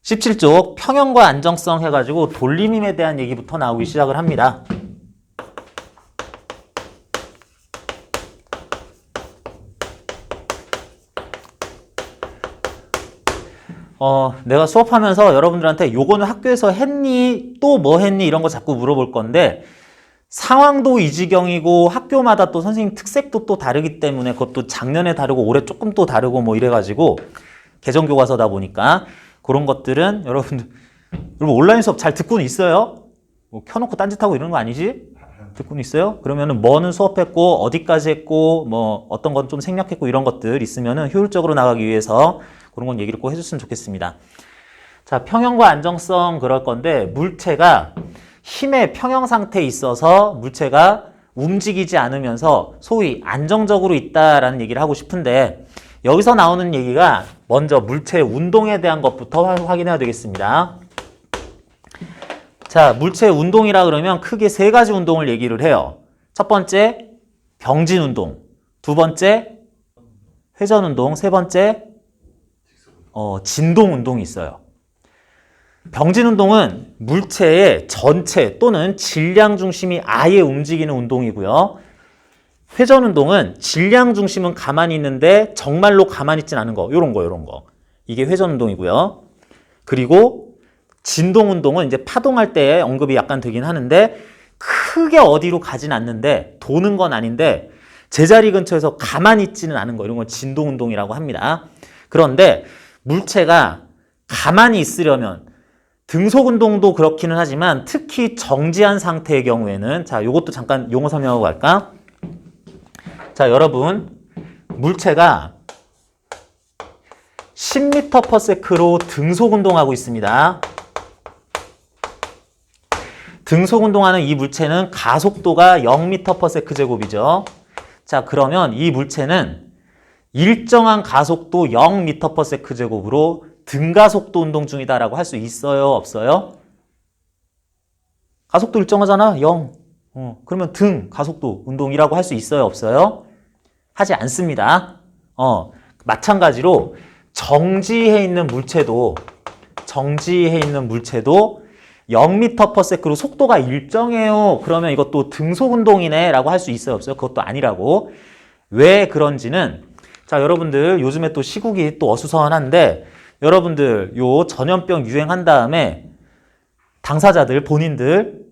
17쪽 평형과 안정성 해가지고 돌림힘에 대한 얘기부터 나오기 시작을 합니다. 내가 수업하면서 여러분들한테 요거는 학교에서 했니? 또 뭐 했니? 이런 거 자꾸 물어볼 건데 상황도 이 지경이고 학교마다 또 선생님 특색도 또 다르기 때문에 그것도 작년에 다르고 올해 조금 또 다르고 뭐 이래가지고 개정교과서다 보니까 그런 것들은 여러분 온라인 수업 잘 듣고는 있어요? 뭐 켜놓고 딴짓하고 이러는 거 아니지? 듣고는 있어요? 그러면은 뭐는 수업했고 어디까지 했고 뭐 어떤 건 좀 생략했고 이런 것들 있으면은 효율적으로 나가기 위해서 그런 건 얘기를 꼭 해줬으면 좋겠습니다. 자, 평형과 안정성 그럴 건데 물체가 힘의 평형 상태에 있어서 물체가 움직이지 않으면서 소위 안정적으로 있다라는 얘기를 하고 싶은데 여기서 나오는 얘기가 먼저 물체의 운동에 대한 것부터 확인해야 되겠습니다. 자, 물체의 운동이라 그러면 크게 세 가지 운동을 얘기를 해요. 첫 번째, 병진 운동. 두 번째, 회전 운동. 세 번째, 진동 운동이 있어요. 병진 운동은 물체의 전체 또는 질량 중심이 아예 움직이는 운동이고요. 회전 운동은 질량 중심은 가만히 있는데 정말로 가만히 있진 않은 거. 요런 거. 이게 회전 운동이고요. 그리고 진동 운동은 이제 파동할 때 언급이 약간 되긴 하는데 크게 어디로 가진 않는데 도는 건 아닌데 제자리 근처에서 가만히 있지는 않은 거. 이런 건 진동 운동이라고 합니다. 그런데 물체가 가만히 있으려면 등속 운동도 그렇기는 하지만 특히 정지한 상태의 경우에는 자, 요것도 잠깐 용어 설명하고 갈까? 자, 여러분 물체가 10m/s로 등속 운동하고 있습니다. 등속 운동하는 이 물체는 가속도가 0m/s제곱이죠. 자, 그러면 이 물체는 일정한 가속도 0m/s제곱으로 등가속도 운동 중이다라고 할 수 있어요? 없어요? 가속도 일정하잖아. 0. 그러면 등 가속도 운동이라고 할 수 있어요? 없어요? 하지 않습니다. 마찬가지로 정지해 있는 물체도 0m/s로 속도가 일정해요. 그러면 이것도 등속 운동이네 라고 할 수 있어요? 없어요? 그것도 아니라고. 왜 그런지는 자, 여러분들 요즘에 또 시국이 또 어수선한데 여러분들 요 전염병 유행한 다음에 당사자들 본인들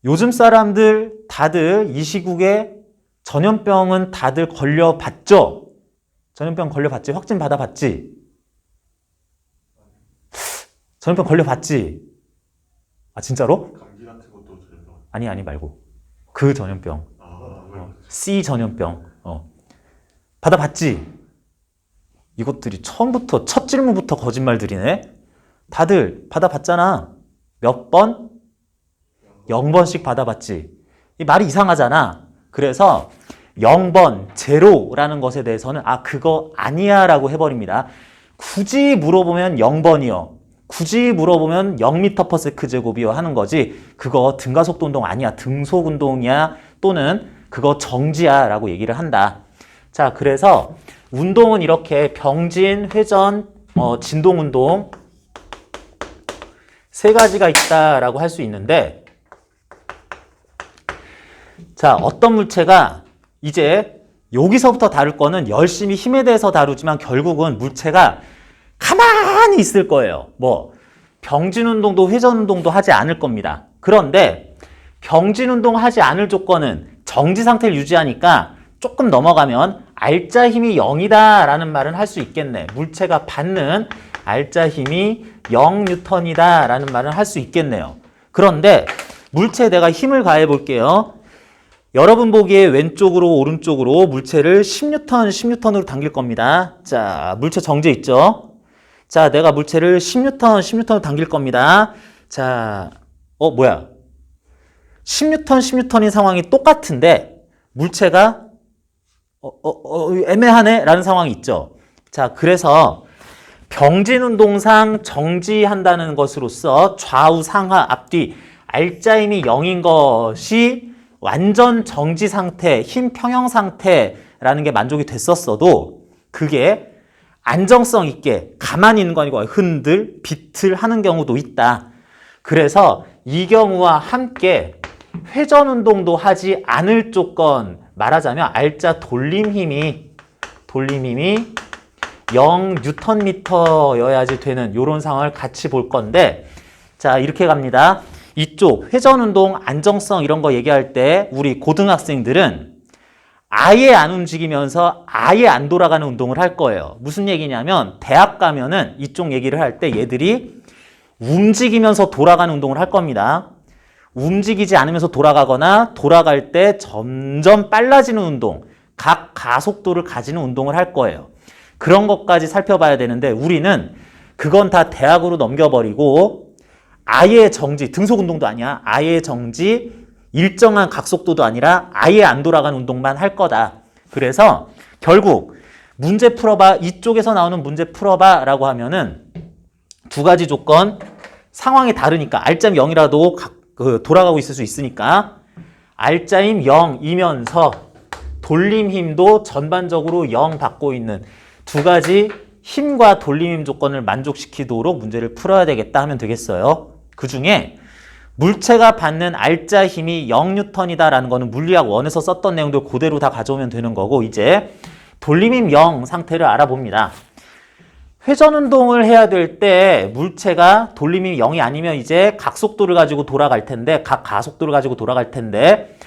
요즘 사람들 다들 이 시국에 전염병은 다들 걸려봤죠? 전염병 걸려봤지? 확진 받아봤지? 전염병 걸려봤지? 아, 진짜로? 감기 같은 것도 전염병. 아니 말고 그 전염병. C 전염병. 받아봤지? 이것들이 처음부터 첫 질문부터 거짓말들이네. 다들 받아봤잖아. 몇 번? 0번씩 받아봤지. 이 말이 이상하잖아. 그래서 0번, 제로라는 것에 대해서는 그거 아니야 라고 해버립니다. 굳이 물어보면 0번이요. 굳이 물어보면 0m/s제곱이요 하는 거지 그거 등가속도 운동 아니야. 등속 운동이야 또는 그거 정지야 라고 얘기를 한다. 자, 그래서 운동은 이렇게 병진, 회전, 진동 운동 세 가지가 있다라고 할 수 있는데 자, 어떤 물체가 이제 여기서부터 다룰 거는 열심히 힘에 대해서 다루지만 결국은 물체가 가만히 있을 거예요. 뭐 병진 운동도 회전 운동도 하지 않을 겁니다. 그런데 병진 운동 하지 않을 조건은 정지 상태를 유지하니까 조금 넘어가면 알짜 힘이 0이다 라는 말은 할 수 있겠네. 물체가 받는 알짜 힘이 0N이다 라는 말은 할 수 있겠네요. 그런데 물체에 내가 힘을 가해 볼게요. 여러분 보기에 왼쪽으로 오른쪽으로 물체를 10N으로 당길 겁니다. 자, 물체 정지 있죠? 자, 내가 물체를 10N으로 당길 겁니다. 자, 뭐야? 10N인 상황이 똑같은데 물체가 애매하네 라는 상황이 있죠. 자, 그래서 병진 운동상 정지한다는 것으로서 좌우 상하 앞뒤 알짜 힘이 0인 것이 완전 정지 상태, 힘 평형 상태라는 게 만족이 됐었어도 그게 안정성 있게 가만히 있는 거 아니고 흔들, 비틀 하는 경우도 있다. 그래서 이 경우와 함께 회전 운동도 하지 않을 조건, 말하자면 알짜 돌림 힘이 0Nm여야지 되는 이런 상황을 같이 볼 건데, 자, 이렇게 갑니다. 이쪽 회전 운동, 안정성 이런 거 얘기할 때 우리 고등학생들은 아예 안 움직이면서 아예 안 돌아가는 운동을 할 거예요. 무슨 얘기냐면 대학 가면은 이쪽 얘기를 할 때 얘들이 움직이면서 돌아가는 운동을 할 겁니다. 움직이지 않으면서 돌아가거나 돌아갈 때 점점 빨라지는 운동, 각 가속도를 가지는 운동을 할 거예요. 그런 것까지 살펴봐야 되는데 우리는 그건 다 대학으로 넘겨버리고 아예 정지, 등속 운동도 아니야. 아예 정지, 일정한 각속도도 아니라 아예 안 돌아가는 운동만 할 거다. 그래서 결국 문제 풀어봐, 이쪽에서 나오는 문제 풀어봐 라고 하면은 두 가지 조건, 상황이 다르니까 알짜임 0이라도 돌아가고 있을 수 있으니까 알짜임 0이면서 돌림 힘도 전반적으로 0 받고 있는 두 가지 힘과 돌림 힘 조건을 만족시키도록 문제를 풀어야 되겠다 하면 되겠어요. 그 중에 물체가 받는 알짜 힘이 0N이다 라는 거는 물리학 1에서 썼던 내용들 그대로 다 가져오면 되는 거고, 이제 돌림 힘 0 상태를 알아봅니다. 회전 운동을 해야 될 때 물체가 돌림 힘이 0이 아니면 이제 각속도를 가지고 돌아갈 텐데, 각 가속도를 가지고 돌아갈 텐데,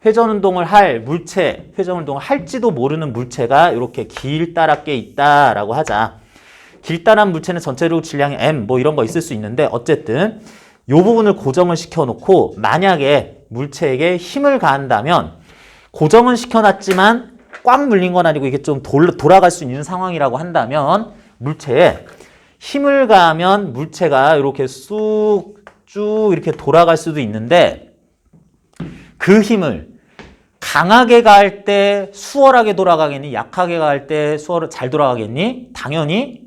회전 운동을 할 물체, 회전 운동을 할지도 모르는 물체가 이렇게 길다랗게 있다라고 하자. 길다란 물체는 전체적으로 질량이 m 뭐 이런 거 있을 수 있는데, 어쨌든 이 부분을 고정을 시켜놓고 만약에 물체에게 힘을 가한다면, 고정은 시켜놨지만 꽉 물린 건 아니고 이게 좀 돌아갈 수 있는 상황이라고 한다면, 물체에 힘을 가하면 물체가 이렇게 쑥 쭉 이렇게 돌아갈 수도 있는데, 그 힘을 강하게 가할 때 수월하게 돌아가겠니? 약하게 가할 때 잘 돌아가겠니? 당연히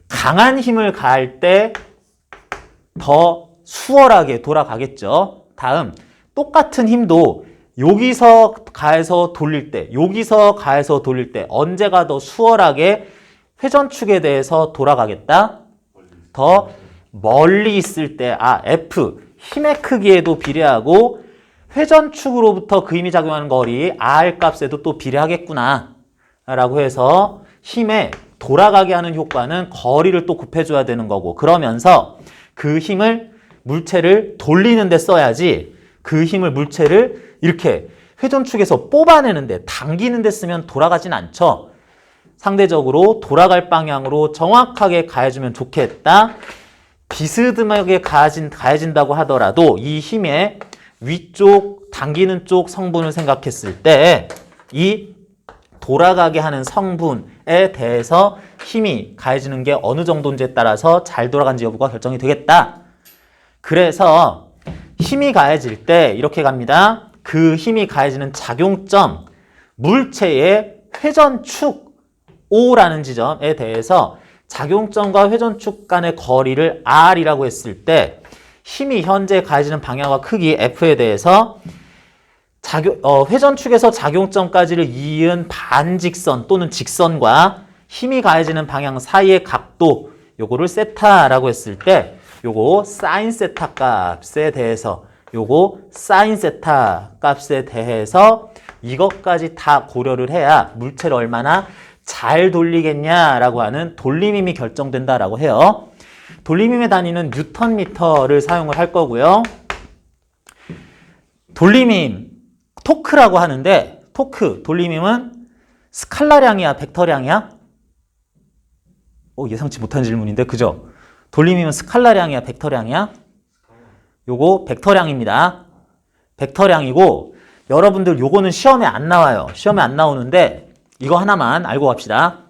강한 힘을 가할 때 더 수월하게 돌아가겠죠. 다음, 똑같은 힘도 여기서 가해서 돌릴 때, 여기서 가해서 돌릴 때 언제가 더 수월하게 회전축에 대해서 돌아가겠다? 더 멀리 있을 때, F, 힘의 크기에도 비례하고 회전축으로부터 그 힘이 작용하는 거리 R 값에도 또 비례하겠구나 라고 해서 힘에 돌아가게 하는 효과는 거리를 또 곱해줘야 되는 거고, 그러면서 그 힘을 물체를 돌리는 데 써야지, 그 힘을 물체를 이렇게 회전축에서 뽑아내는데 당기는 데 쓰면 돌아가진 않죠. 상대적으로 돌아갈 방향으로 정확하게 가해주면 좋겠다. 비스듬하게 가해진다고 하더라도 이 힘의 위쪽, 당기는 쪽 성분을 생각했을 때 이 돌아가게 하는 성분에 대해서 힘이 가해지는 게 어느 정도인지에 따라서 잘 돌아간지 여부가 결정이 되겠다. 그래서 힘이 가해질 때 이렇게 갑니다. 그 힘이 가해지는 작용점, 물체의 회전축 O라는 지점에 대해서 작용점과 회전축 간의 거리를 R이라고 했을 때 힘이 현재 가해지는 방향과 크기 F에 대해서 회전축에서 작용점까지를 이은 반직선 또는 직선과 힘이 가해지는 방향 사이의 각도, 요거를 세타라고 했을 때 요거 사인 세타 값에 대해서 이것까지 다 고려를 해야 물체를 얼마나 잘 돌리겠냐라고 하는 돌림힘이 결정된다라고 해요. 돌림힘의 단위는 뉴턴미터를 사용을 할 거고요. 돌림힘, 토크라고 하는데, 돌림힘은 스칼라량이야, 벡터량이야? 예상치 못한 질문인데, 그죠? 돌림힘은 스칼라량이야, 벡터량이야? 요거 벡터량입니다. 벡터량이고, 여러분들 요거는 시험에 안 나와요. 시험에 안 나오는데 이거 하나만 알고 갑시다.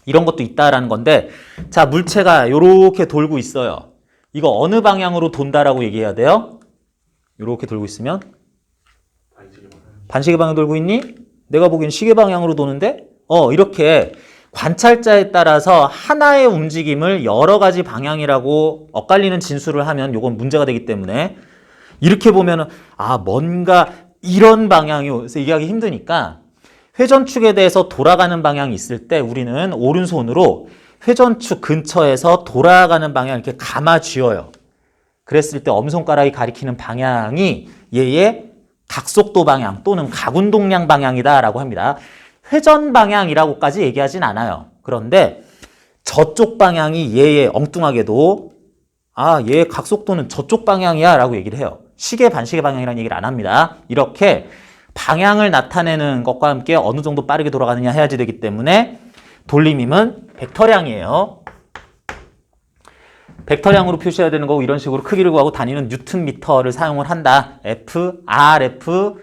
이런 것도 있다라는 건데, 자, 물체가 요렇게 돌고 있어요. 이거 어느 방향으로 돈다라고 얘기해야 돼요? 요렇게 돌고 있으면? 반시계 방향 돌고 있니? 내가 보기엔 시계 방향으로 도는데? 이렇게 관찰자에 따라서 하나의 움직임을 여러 가지 방향이라고 엇갈리는 진술을 하면 요건 문제가 되기 때문에, 이렇게 보면은 뭔가 이런 방향이요. 그래서 얘기하기 힘드니까 회전축에 대해서 돌아가는 방향이 있을 때 우리는 오른손으로 회전축 근처에서 돌아가는 방향을 이렇게 감아 쥐어요. 그랬을 때 엄손가락이 가리키는 방향이 얘의 각속도 방향 또는 각운동량 방향이다라고 합니다. 회전 방향이라고까지 얘기하진 않아요. 그런데 저쪽 방향이 얘의 엉뚱하게도 얘의 각속도는 저쪽 방향이야 라고 얘기를 해요. 시계 반시계 방향이라는 얘기를 안 합니다. 이렇게 방향을 나타내는 것과 함께 어느 정도 빠르게 돌아가느냐 해야지 되기 때문에 돌림힘은 벡터량이에요. 벡터량으로 표시해야 되는 거고 이런 식으로 크기를 구하고 단위는 뉴턴미터를 사용을 한다. F, RF,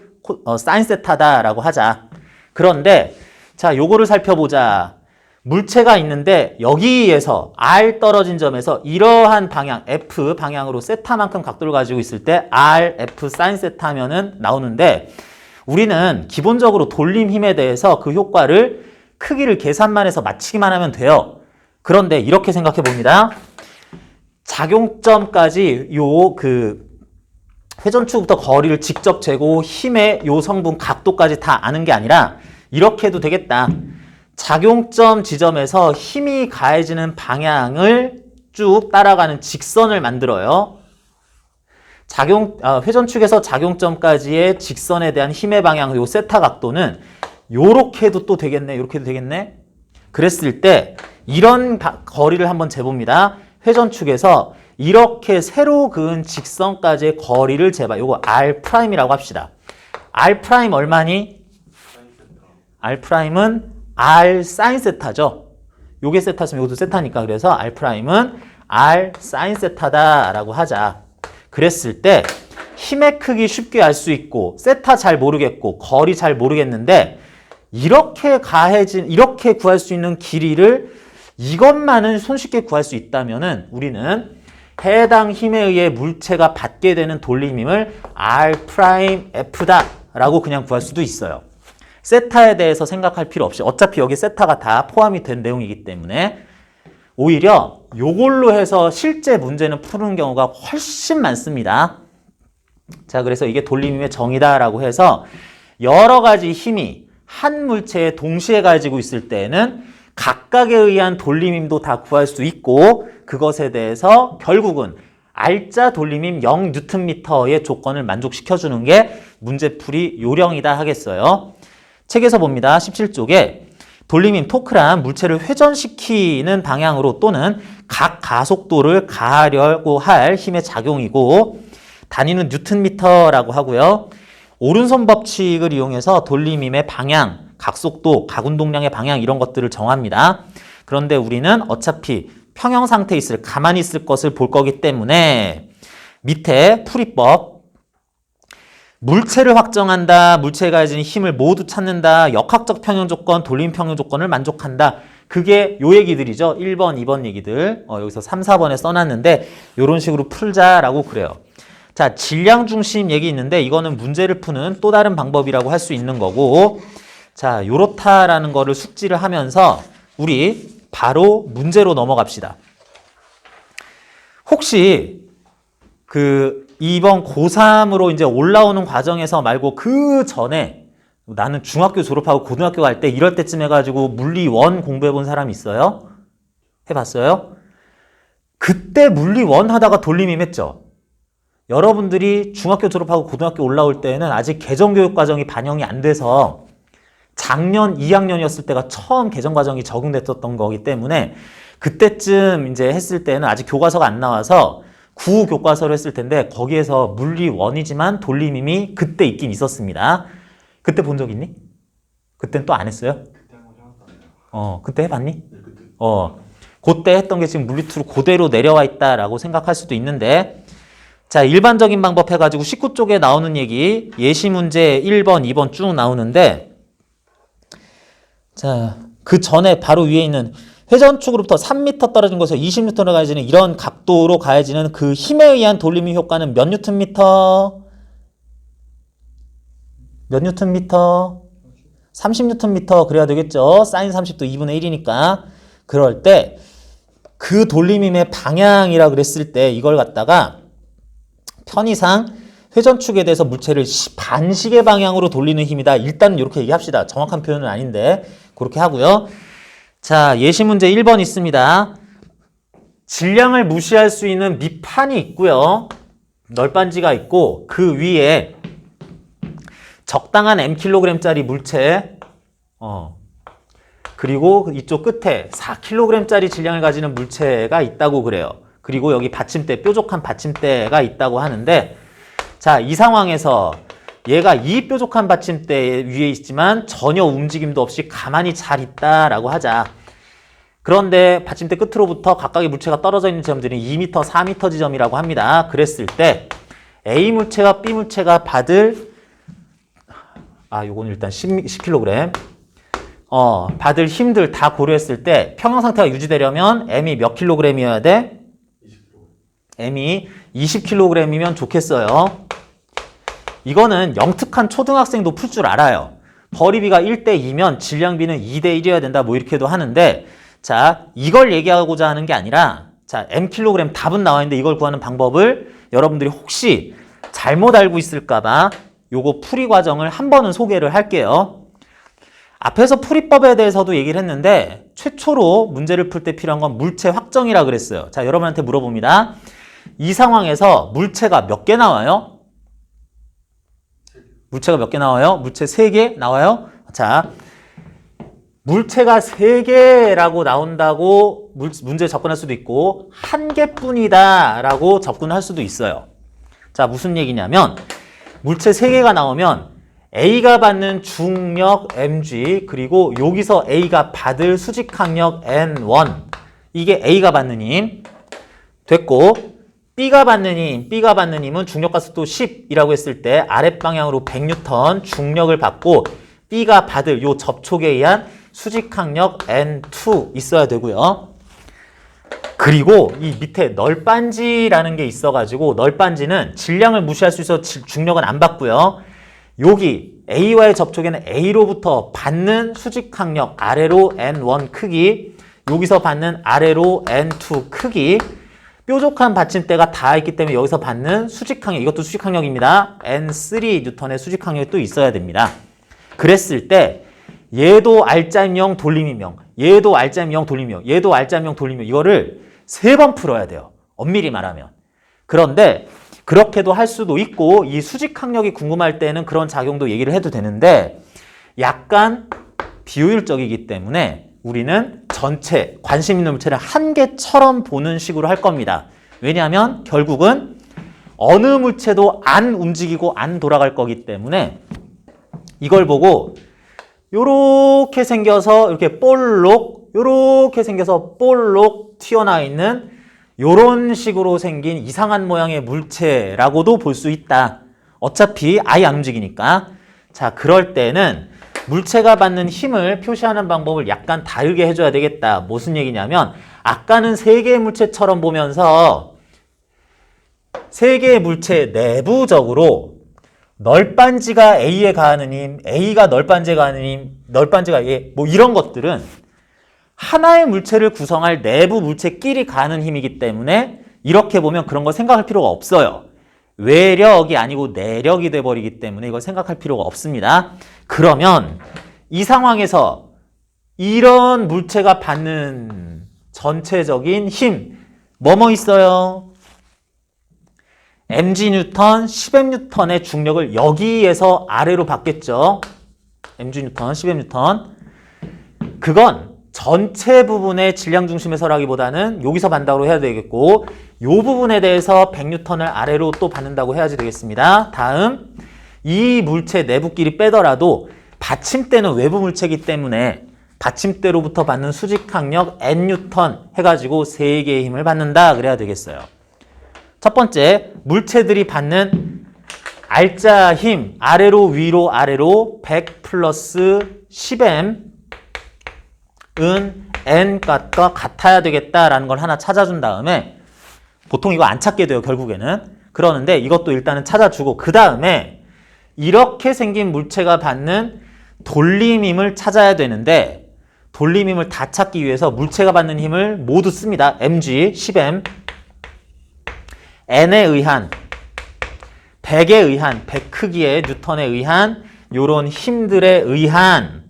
사인 세타다라고 하자. 그런데 자, 요거를 살펴보자. 물체가 있는데 여기에서 R 떨어진 점에서 이러한 방향, F 방향으로 세타만큼 각도를 가지고 있을 때 R, F, 사인 세타면은 나오는데 우리는 기본적으로 돌림 힘에 대해서 그 효과를 크기를 계산만 해서 맞추기만 하면 돼요. 그런데 이렇게 생각해 봅니다. 작용점까지 회전축부터 거리를 직접 재고 힘의 요 성분 각도까지 다 아는 게 아니라 이렇게 해도 되겠다. 작용점 지점에서 힘이 가해지는 방향을 쭉 따라가는 직선을 만들어요. 회전축에서 작용점까지의 직선에 대한 힘의 방향, 요 세타 각도는 요렇게 해도 또 되겠네, 요렇게 해도 되겠네. 그랬을 때 이런 거리를 한번 재봅니다. 회전축에서 이렇게 세로 그은 직선까지의 거리를 재봐. 요거 R'이라고 합시다. R' 얼마니? R'은 R 사인 세타죠. 요게 세타면 요것도 세타니까 그래서 R'은 R 사인 세타다라고 하자. 그랬을 때 힘의 크기 쉽게 알 수 있고 세타 잘 모르겠고 거리 잘 모르겠는데 이렇게 구할 수 있는 길이를 이것만은 손쉽게 구할 수 있다면은 우리는 해당 힘에 의해 물체가 받게 되는 돌림힘을 R'F다라고 그냥 구할 수도 있어요. 세타에 대해서 생각할 필요 없이 어차피 여기 세타가 다 포함이 된 내용이기 때문에 오히려 요걸로 해서 실제 문제는 푸는 경우가 훨씬 많습니다. 자, 그래서 이게 돌림힘의 정의다라고 해서 여러 가지 힘이 한 물체에 동시에 가지고 있을 때에는 각각에 의한 돌림힘도 다 구할 수 있고 그것에 대해서 결국은 R자 돌림힘 0Nm의 조건을 만족시켜주는 게 문제풀이 요령이다 하겠어요. 책에서 봅니다. 17쪽에 돌림힘 토크란 물체를 회전시키는 방향으로 또는 각 가속도를 가하려고 할 힘의 작용이고 단위는 뉴턴미터라고 하고요. 오른손 법칙을 이용해서 돌림힘의 방향, 각속도, 각운동량의 방향 이런 것들을 정합니다. 그런데 우리는 어차피 평형 상태에 가만히 있을 것을 볼 거기 때문에 밑에 풀이법 물체를 확정한다. 물체에 가해지는 힘을 모두 찾는다. 역학적 평형 조건, 돌림 평형 조건을 만족한다. 그게 요 얘기들이죠. 1번, 2번 얘기들. 여기서 3, 4번에 써놨는데 이런 식으로 풀자라고 그래요. 자, 질량 중심 얘기 있는데 이거는 문제를 푸는 또 다른 방법이라고 할 수 있는 거고 자, 요렇다라는 거를 숙지를 하면서 우리 바로 문제로 넘어갑시다. 혹시 이번 고3으로 이제 올라오는 과정에서 말고 그 전에 나는 중학교 졸업하고 고등학교 갈 때 이럴 때쯤 해가지고 물리 1 공부해 본 사람 있어요? 해봤어요? 그때 물리 1 하다가 돌림힘 했죠? 여러분들이 중학교 졸업하고 고등학교 올라올 때는 아직 개정교육 과정이 반영이 안 돼서 작년 2학년이었을 때가 처음 개정 과정이 적용됐었던 거기 때문에 그때쯤 이제 했을 때는 아직 교과서가 안 나와서 구교과서를 했을 텐데 거기에서 물리 1이지만 돌림힘이 그때 있긴 있었습니다. 그때 본 적 있니? 그땐 또 안 했어요? 그때 해봤니? 네, 그때. 그때 했던 게 지금 물리 2로 그대로 내려와 있다라고 생각할 수도 있는데 자, 일반적인 방법 해가지고 19쪽에 나오는 얘기 예시 문제 1번, 2번 쭉 나오는데 자, 그 전에 바로 위에 있는 회전축으로부터 3m 떨어진 곳에서 20N로 가해지는 이런 각도로 가해지는 그 힘에 의한 돌림힘 효과는 몇 Nm? 몇 Nm? 30Nm 그래야 되겠죠? 사인 30도 2분의 1이니까 그럴 때 그 돌림힘의 방향이라 그랬을 때 이걸 갖다가 편의상 회전축에 대해서 물체를 반시계 방향으로 돌리는 힘이다. 일단 이렇게 얘기합시다. 정확한 표현은 아닌데 그렇게 하고요. 자, 예시 문제 1번 있습니다. 질량을 무시할 수 있는 밑판이 있고요. 널빤지가 있고 그 위에 적당한 mkg짜리 물체 그리고 이쪽 끝에 4kg짜리 질량을 가지는 물체가 있다고 그래요. 그리고 여기 받침대, 뾰족한 받침대가 있다고 하는데 자, 이 상황에서 얘가 이 뾰족한 받침대 위에 있지만 전혀 움직임도 없이 가만히 잘 있다라고 하자. 그런데 받침대 끝으로부터 각각의 물체가 떨어져 있는 지점들은 2m, 4m 지점이라고 합니다. 그랬을 때 A 물체와 B 물체가 받을 요건 일단 10kg 받을 힘들 다 고려했을 때 평형 상태가 유지되려면 M이 몇 kg이어야 돼? 20kg. M이 20kg이면 좋겠어요. 이거는 영특한 초등학생도 풀 줄 알아요. 벌이비가 1대2면 질량비는 2대1이어야 된다 뭐 이렇게도 하는데 자, 이걸 얘기하고자 하는 게 아니라 자, mkg 답은 나와 있는데 이걸 구하는 방법을 여러분들이 혹시 잘못 알고 있을까봐 요거 풀이 과정을 한 번은 소개를 할게요. 앞에서 풀이법에 대해서도 얘기를 했는데 최초로 문제를 풀 때 필요한 건 물체 확정이라 그랬어요. 자, 여러분한테 물어봅니다. 이 상황에서 물체가 몇 개 나와요? 물체가 몇 개 나와요? 물체 3개 나와요? 자, 물체가 3개라고 나온다고 문제에 접근할 수도 있고 1개뿐이다 라고 접근할 수도 있어요. 자, 무슨 얘기냐면 물체 3개가 나오면 A가 받는 중력 mg 그리고 여기서 A가 받을 수직항력 n1 이게 A가 받는 힘 됐고 B가 받는 힘은 중력가속도 10이라고 했을 때 아랫방향으로 100N 중력을 받고 B가 받을 요 접촉에 의한 수직항력 N2 있어야 되고요. 그리고 이 밑에 널빤지라는 게 있어가지고 널빤지는 질량을 무시할 수 있어서 중력은 안 받고요. 여기 A와의 접촉에는 A로부터 받는 수직항력 아래로 N1 크기 여기서 받는 아래로 N2 크기 뾰족한 받침대가 다 있기 때문에 여기서 받는 수직항력 이것도 수직항력입니다. N3 뉴턴의 수직항력이 또 있어야 됩니다. 그랬을 때 얘도 알짜임형 돌림이명 얘도 알짜임형 돌림이명 얘도 알짜임형 돌림이명 이거를 3번 풀어야 돼요. 엄밀히 말하면. 그런데 그렇게도 할 수도 있고 이 수직항력이 궁금할 때는 그런 작용도 얘기를 해도 되는데 약간 비효율적이기 때문에 우리는 전체 관심 있는 물체를 한 개처럼 보는 식으로 할 겁니다. 왜냐하면 결국은 어느 물체도 안 움직이고 안 돌아갈 거기 때문에 이걸 보고 요렇게 생겨서 이렇게 볼록 요렇게 생겨서 볼록 튀어나와 있는 요런 식으로 생긴 이상한 모양의 물체라고도 볼 수 있다. 어차피 아예 안 움직이니까. 자, 그럴 때는 물체가 받는 힘을 표시하는 방법을 약간 다르게 해줘야 되겠다. 무슨 얘기냐면 아까는 3개의 물체처럼 보면서 3개의 물체 내부적으로 널빤지가 A에 가하는 힘, A가 널빤지에 가하는 힘, 널빤지가 A 뭐 이런 것들은 하나의 물체를 구성할 내부 물체끼리 가하는 힘이기 때문에 이렇게 보면 그런 거 생각할 필요가 없어요. 외력이 아니고 내력이 돼버리기 때문에 이걸 생각할 필요가 없습니다. 그러면 이 상황에서 이런 물체가 받는 전체적인 힘 뭐뭐 있어요? mg 뉴턴, 10m 뉴턴의 중력을 여기에서 아래로 받겠죠. mg 뉴턴, 10m 뉴턴. 그건 전체 부분의 질량 중심에서라기보다는 여기서 받는다고 해야 되겠고 이 부분에 대해서 100N을 아래로 또 받는다고 해야지 되겠습니다. 다음 이 물체 내부끼리 빼더라도 받침대는 외부 물체이기 때문에 받침대로부터 받는 수직항력 N뉴턴 해가지고 3개의 힘을 받는다 그래야 되겠어요. 첫 번째 물체들이 받는 알짜 힘 아래로 위로 아래로 100 플러스 10M 은 N값과 같아야 되겠다라는 걸 하나 찾아준 다음에 보통 이거 안 찾게 돼요 결국에는. 그러는데 이것도 일단은 찾아주고 그 다음에 이렇게 생긴 물체가 받는 돌림힘을 찾아야 되는데 돌림힘을 다 찾기 위해서 물체가 받는 힘을 모두 씁니다. mg, 10m N에 의한 백에 의한, 백 크기의 뉴턴에 의한 요런 힘들에 의한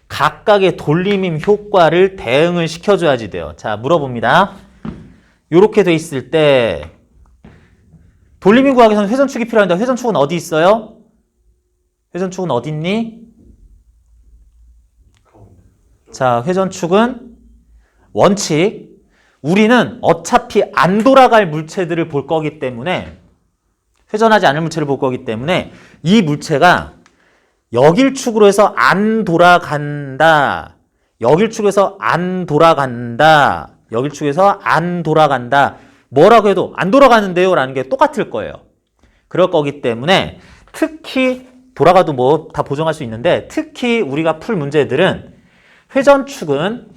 각각의 돌림힘 효과를 대응을 시켜줘야지 돼요. 자, 물어봅니다. 요렇게 돼 있을 때 돌림힘 구하기 위해서는 회전축이 필요한데 회전축은 어디 있어요? 회전축은 어디 있니? 자, 회전축은 원칙. 우리는 어차피 안 돌아갈 물체들을 볼 거기 때문에 회전하지 않을 물체를 볼 거기 때문에 이 물체가 역일축으로 해서 안 돌아간다. 역일축에서 안 돌아간다. 역일축에서 안 돌아간다. 뭐라고 해도 안 돌아가는데요 라는 게 똑같을 거예요. 그럴 거기 때문에 특히 돌아가도 뭐 다 보정할 수 있는데 특히 우리가 풀 문제들은 회전축은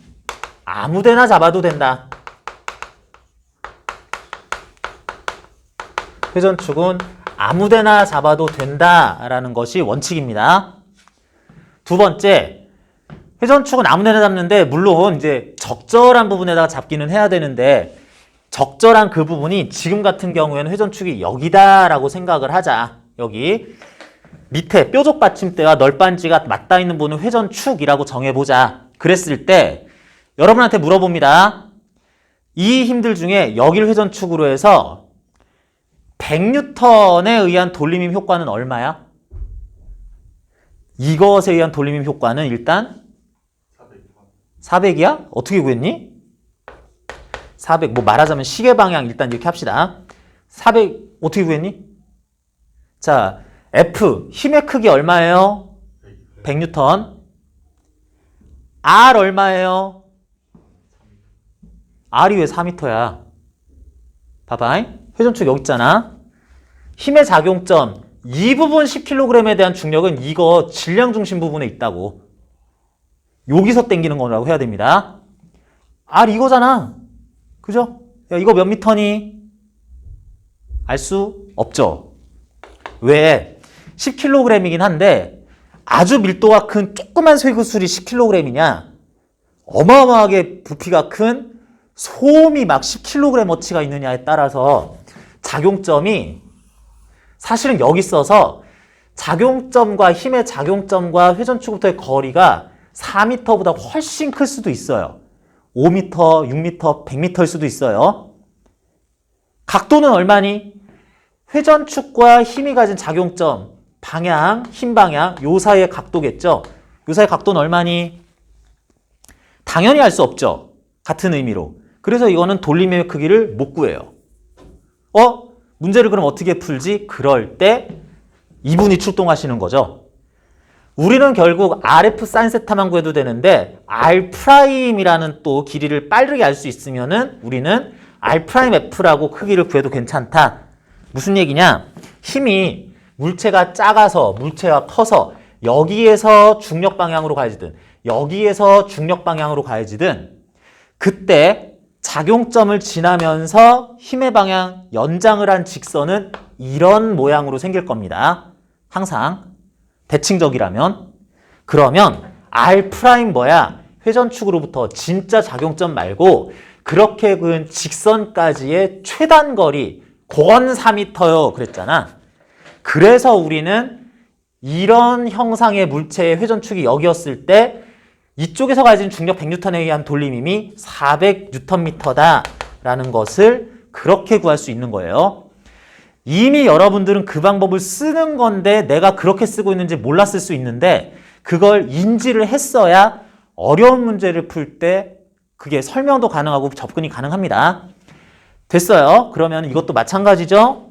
아무데나 잡아도 된다. 회전축은 아무데나 잡아도 된다라는 것이 원칙입니다. 두 번째, 회전축은 아무데나 잡는데 물론 이제 적절한 부분에다가 잡기는 해야 되는데 적절한 그 부분이 지금 같은 경우에는 회전축이 여기다라고 생각을 하자. 여기 밑에 뾰족 받침대와 널빤지가 맞닿아 있는 부분은 회전축이라고 정해보자. 그랬을 때 여러분한테 물어봅니다. 이 힘들 중에 여길 회전축으로 해서 100N에 의한 돌림힘 효과는 얼마야? 이것에 의한 돌림힘 효과는 일단 400이야? 어떻게 구했니? 400, 뭐 말하자면 시계 방향 일단 이렇게 합시다. 400 어떻게 구했니? 자, F 힘의 크기 얼마예요? 100N. R 얼마예요? R이 왜 4m야? 봐봐. 회전축 여기 있잖아. 힘의 작용점 이 부분 10kg에 대한 중력은 이거 질량 중심 부분에 있다고. 여기서 당기는 거라고 해야 됩니다. R 이거잖아. 그죠? 야, 이거 몇 미터니? 알 수 없죠. 왜? 10kg이긴 한데 아주 밀도가 큰 조그만 쇠구슬이 10kg이냐? 어마어마하게 부피가 큰 소음이 막 10kg어치가 있느냐에 따라서 작용점이 사실은 여기 있어서 작용점과 힘의 작용점과 회전축부터의 거리가 4m보다 훨씬 클 수도 있어요. 5m, 6m, 100m일 수도 있어요. 각도는 얼마니? 회전축과 힘이 가진 작용점, 방향, 힘 방향, 요 사이의 각도겠죠. 요 사이의 각도는 얼마니? 당연히 알 수 없죠. 같은 의미로. 그래서 이거는 돌림의 크기를 못 구해요. 문제를 그럼 어떻게 풀지? 그럴 때 이분이 출동하시는 거죠. 우리는 결국 RF 사인세타만 구해도 되는데 R'이라는 또 길이를 빠르게 알 수 있으면은 우리는 R'F라고 크기를 구해도 괜찮다. 무슨 얘기냐? 힘이 물체가 작아서 물체가 커서 여기에서 중력 방향으로 가야지든 여기에서 중력 방향으로 가야지든 그때 작용점을 지나면서 힘의 방향 연장을 한 직선은 이런 모양으로 생길 겁니다. 항상 대칭적이라면. 그러면 R' 뭐야? 회전축으로부터 진짜 작용점 말고 그렇게 그은 직선까지의 최단 거리 그건 4m요 그랬잖아. 그래서 우리는 이런 형상의 물체의 회전축이 여기였을 때 이쪽에서 가진 중력 100N에 의한 돌림힘이 400Nm 라는 것을 그렇게 구할 수 있는 거예요. 이미 여러분들은 그 방법을 쓰는 건데 내가 그렇게 쓰고 있는지 몰랐을 수 있는데 그걸 인지를 했어야 어려운 문제를 풀 때 그게 설명도 가능하고 접근이 가능합니다. 됐어요. 그러면 이것도 마찬가지죠.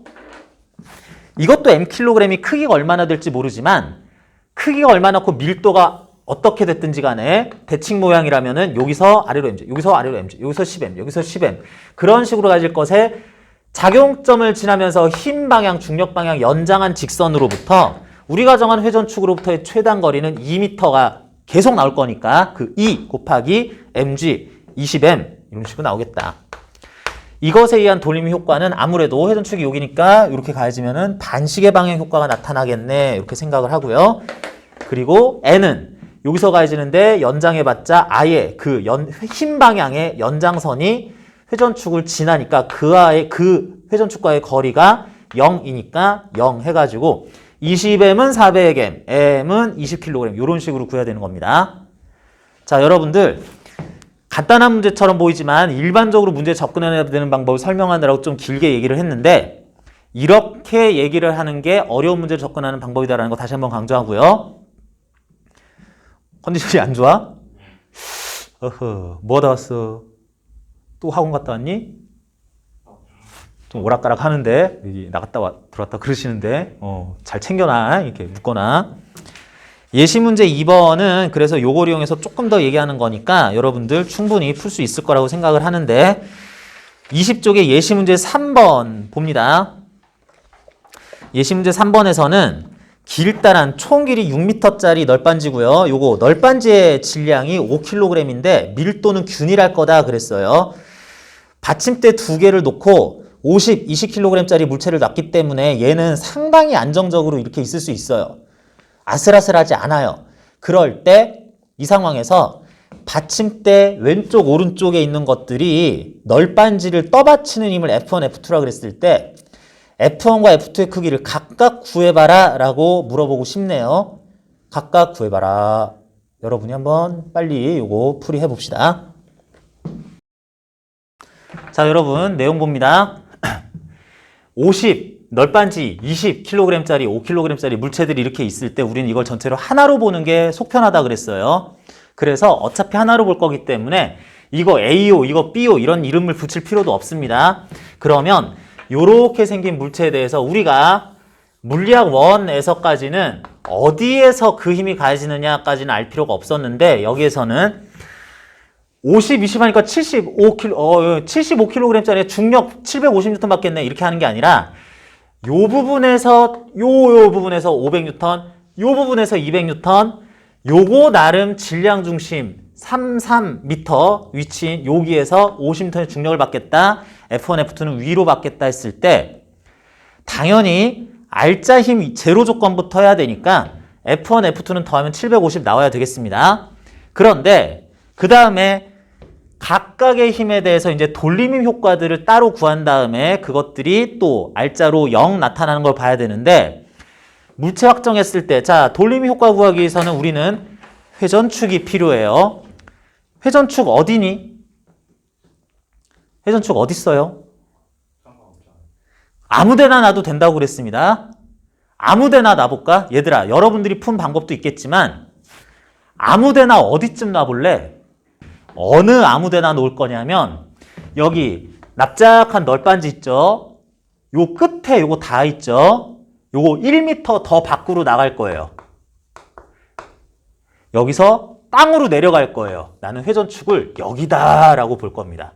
이것도 mkg이 크기가 얼마나 될지 모르지만 크기가 얼마나 고 밀도가 어떻게 됐든지 간에 대칭 모양이라면은 여기서 아래로 mg, 여기서 아래로 mg, 여기서 10m, 여기서 10m 그런 식으로 가질 것에 작용점을 지나면서 힘 방향, 중력 방향 연장한 직선으로부터 우리가 정한 회전축으로부터의 최단 거리는 2m가 계속 나올 거니까 그 2 곱하기 mg 20m 이런 식으로 나오겠다. 이것에 의한 돌림 효과는 아무래도 회전축이 여기니까 이렇게 가해지면은 반시계 방향 효과가 나타나겠네 이렇게 생각을 하고요. 그리고 n은 여기서 가해지는데 연장해봤자 아예 그 힘 방향의 연장선이 회전축을 지나니까 그 회전축과의 거리가 0이니까 0 해가지고 20m은 400 m은 20kg 이런 식으로 구해야 되는 겁니다. 자, 여러분들 간단한 문제처럼 보이지만 일반적으로 문제에 접근해야 되는 방법을 설명하느라고 좀 길게 얘기를 했는데 이렇게 얘기를 하는 게 어려운 문제를 접근하는 방법이다라는 거 다시 한번 강조하고요. 컨디션이 안 좋아? 뭐 하다 왔어? 또 학원 갔다 왔니? 좀 오락가락 하는데 들어왔다 그러시는데 잘 챙겨놔. 이렇게 묶거나. 예시 문제 2번은 그래서 요걸 이용해서 조금 더 얘기하는 거니까 여러분들 충분히 풀 수 있을 거라고 생각을 하는데 20쪽의 예시 문제 3번 봅니다. 예시 문제 3번에서는 길다란 총 길이 6m짜리 널빤지고요. 요거 널빤지의 질량이 5kg인데 밀도는 균일할 거다 그랬어요. 받침대 2개를 놓고 20kg짜리 물체를 놨기 때문에 얘는 상당히 안정적으로 이렇게 있을 수 있어요. 아슬아슬하지 않아요. 그럴 때 이 상황에서 받침대 왼쪽 오른쪽에 있는 것들이 널빤지를 떠받치는 힘을 F1, F2라고 그랬을 때 F1과 F2의 크기를 각각 구해봐라 라고 물어보고 싶네요. 각각 구해봐라. 여러분이 한번 빨리 요거 풀이해 봅시다. 자, 여러분 내용 봅니다. 50 널빤지 20kg짜리 5kg짜리 물체들이 이렇게 있을 때 우리는 이걸 전체로 하나로 보는 게 속편하다 그랬어요. 그래서 어차피 하나로 볼 거기 때문에 이거 AO, 이거 BO 이런 이름을 붙일 필요도 없습니다. 그러면 이렇게 생긴 물체에 대해서 우리가 물리학 1에서까지는 어디에서 그 힘이 가해지느냐까지는 알 필요가 없었는데 여기에서는 50, 20 하니까 75kg짜리 중력 750N 받겠네 이렇게 하는 게 아니라 요 부분에서 요 부분에서 500N, 요 부분에서 200N 요거 나름 질량 중심 33m 위치인 여기에서 50N의 중력을 받겠다. F1, F2는 위로 받겠다 했을 때 당연히 알짜 힘 제로 조건부터 해야 되니까 F1, F2는 더하면 750 나와야 되겠습니다. 그런데 그 다음에 각각의 힘에 대해서 이제 돌림힘 효과들을 따로 구한 다음에 그것들이 또 알짜로 0 나타나는 걸 봐야 되는데 물체 확정했을 때 자, 돌림힘 효과 구하기 위해서는 우리는 회전축이 필요해요. 회전축 어디니? 회전축 어디 있어요? 아무데나 놔도 된다고 그랬습니다. 아무데나 놔볼까? 얘들아, 여러분들이 푼 방법도 있겠지만 아무데나 어디쯤 놔볼래? 어느 아무데나 놓을 거냐면 여기 납작한 널빤지 있죠? 요 끝에 요거 다 있죠? 요거 1m 더 밖으로 나갈 거예요. 여기서 땅으로 내려갈 거예요. 나는 회전축을 여기다 라고 볼 겁니다.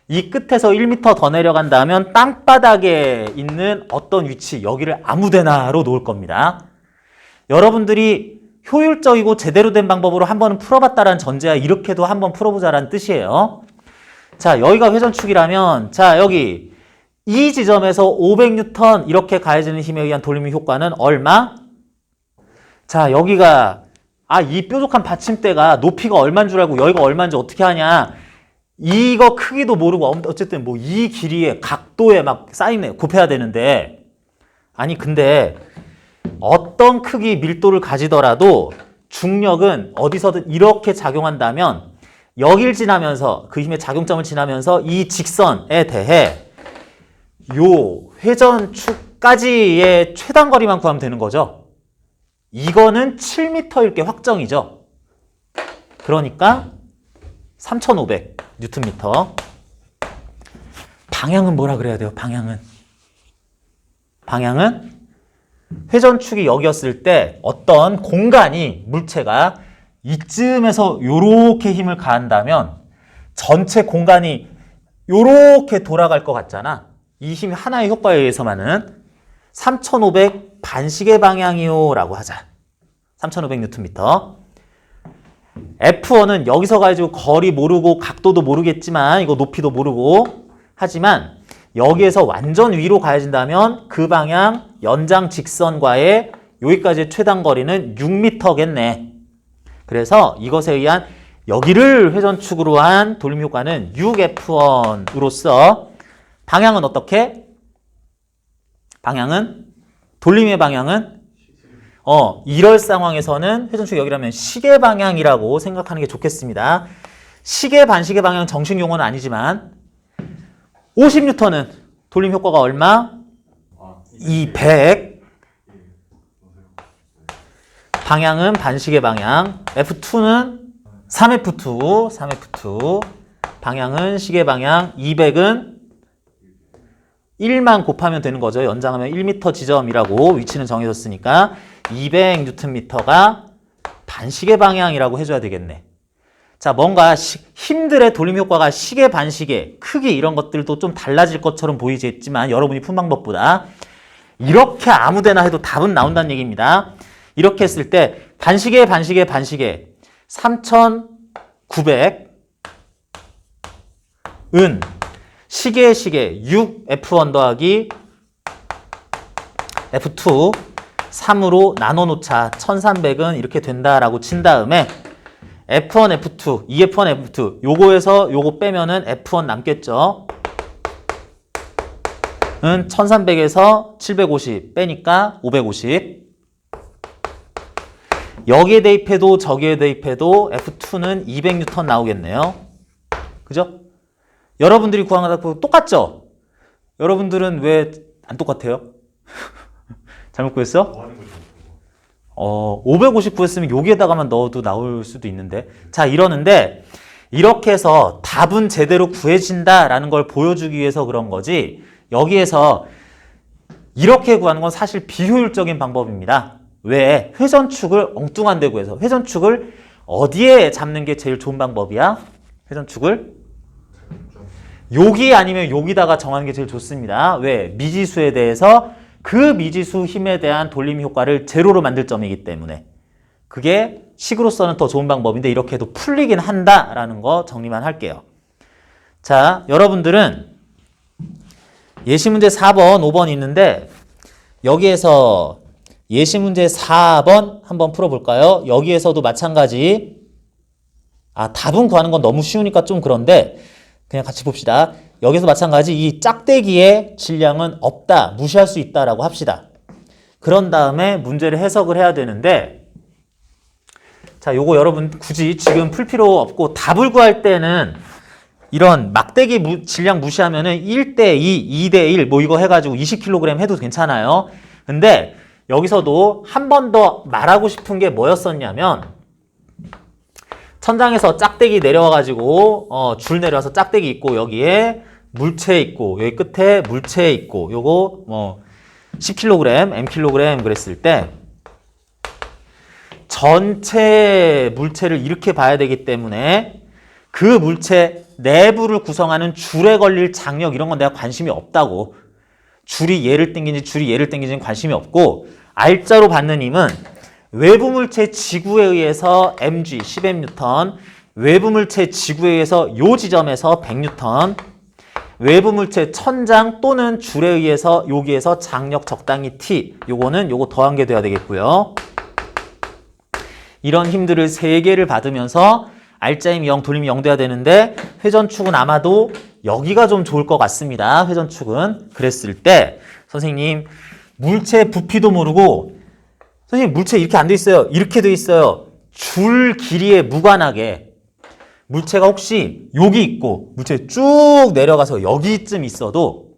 이 끝에서 1m 더 내려간다면 땅바닥에 있는 어떤 위치 여기를 아무데나로 놓을 겁니다. 여러분들이 효율적이고 제대로 된 방법으로 한번 풀어봤다라는 전제야 이렇게도 한번 풀어보자라는 뜻이에요. 자, 여기가 회전축이라면 자, 여기 이 지점에서 500N 이렇게 가해지는 힘에 의한 돌림의 효과는 얼마? 자, 여기가 이 뾰족한 받침대가 높이가 얼마인 줄 알고 여기가 얼마인지 어떻게 하냐? 이거 크기도 모르고 어쨌든 뭐 이 길이에 각도에 막 쌓이네 곱해야 되는데 아니 근데 어떤 크기 밀도를 가지더라도 중력은 어디서든 이렇게 작용한다면 여길 지나면서 그 힘의 작용점을 지나면서 이 직선에 대해 요 회전축까지의 최단 거리만 구하면 되는 거죠. 이거는 7m일 게 확정이죠. 그러니까 3500Nm. 방향은 뭐라 그래야 돼요? 방향은 회전축이 여기였을 때 어떤 공간이 물체가 이쯤에서 요렇게 힘을 가한다면 전체 공간이 요렇게 돌아갈 것 같잖아. 이 힘 하나의 효과에 의해서만은 3500 반시계 방향이요 라고 하자. 3500Nm. F1은 여기서 가지고 거리 모르고 각도도 모르겠지만 이거 높이도 모르고 하지만 여기에서 완전 위로 가해진다면 그 방향 연장 직선과의 여기까지의 최단 거리는 6m겠네. 그래서 이것에 의한 여기를 회전축으로 한 돌림 효과는 6F1으로서 방향은 어떻게? 방향은? 돌림의 방향은? 이럴 상황에서는 회전축이 여기라면 시계 방향이라고 생각하는 게 좋겠습니다. 시계 반시계 방향 정식 용어는 아니지만 50N은 돌림 효과가 얼마? 200. 방향은 반시계 방향. F2는 3F2. 방향은 시계 방향. 200은 1만 곱하면 되는 거죠. 연장하면 1m 지점이라고 위치는 정해졌으니까 200Nm가 반시계 방향이라고 해줘야 되겠네. 자, 뭔가 힘들의 돌림 효과가 시계, 반시계, 크기 이런 것들도 좀 달라질 것처럼 보이겠지만 여러분이 푼 방법보다 이렇게 아무데나 해도 답은 나온다는 얘기입니다. 이렇게 했을 때 반시계 3,900은 시계 6F1 더하기 F2 3으로 나눠놓자. 1300은 이렇게 된다라고 친 다음에 F1, F2, 2F1, F2 요거에서 요거 빼면은 F1 남겠죠. 은 1300에서 750 빼니까 550. 여기에 대입해도 저기에 대입해도 F2는 200N 나오겠네요. 그죠? 여러분들이 구한 거랑 똑같죠? 여러분들은 왜 안 똑같아요? 잘못 구했어? 550 구했으면 여기에다가만 넣어도 나올 수도 있는데. 자, 이러는데 이렇게 해서 답은 제대로 구해진다라는 걸 보여주기 위해서 그런 거지, 여기에서 이렇게 구하는 건 사실 비효율적인 방법입니다. 왜? 회전축을 엉뚱한 데 구해서. 회전축을 어디에 잡는 게 제일 좋은 방법이야? 회전축을 여기 아니면 여기다가 정하는 게 제일 좋습니다. 왜? 미지수에 대해서 그 미지수 힘에 대한 돌림 효과를 제로로 만들 점이기 때문에 그게 식으로서는 더 좋은 방법인데 이렇게 해도 풀리긴 한다라는 거 정리만 할게요. 자, 여러분들은 예시문제 4번, 5번 있는데 여기에서 예시문제 4번 한번 풀어볼까요? 여기에서도 마찬가지. 답은 구하는 건 너무 쉬우니까 좀 그런데 그냥 같이 봅시다. 여기서 마찬가지 이 짝대기의 질량은 없다, 무시할 수 있다라고 합시다. 그런 다음에 문제를 해석을 해야 되는데, 자, 요거 여러분 굳이 지금 풀 필요 없고 답을 구할 때는 이런 막대기 질량 무시하면은 1대2, 2대1 뭐 이거 해가지고 20kg 해도 괜찮아요. 근데 여기서도 한 번 더 말하고 싶은 게 뭐였었냐면, 천장에서 짝대기 내려와가지고 줄 내려와서 짝대기 있고 여기에 물체 있고 여기 끝에 물체 있고 요거 10kg, mkg 그랬을 때 전체 물체를 이렇게 봐야 되기 때문에 그 물체 내부를 구성하는 줄에 걸릴 장력 이런 건 내가 관심이 없다고. 줄이 얘를 당기는지 줄이 얘를 당기는지는 관심이 없고, 알짜로 받는 힘은 외부 물체 지구에 의해서 mg 10mN, 외부 물체 지구에 의해서 요 지점에서 100N, 외부 물체 천장 또는 줄에 의해서 여기에서 장력 적당히 T, 요거는 요거 더한 게 돼야 되겠고요. 이런 힘들을 3개를 받으면서 알짜힘 0, 돌림이 0 돼야 되는데 회전축은 아마도 여기가 좀 좋을 것 같습니다. 회전축은. 그랬을 때 선생님 물체 부피도 모르고, 선생님 물체 이렇게 안 돼 있어요. 이렇게 돼 있어요. 줄 길이에 무관하게 물체가 혹시 여기 있고 물체 쭉 내려가서 여기쯤 있어도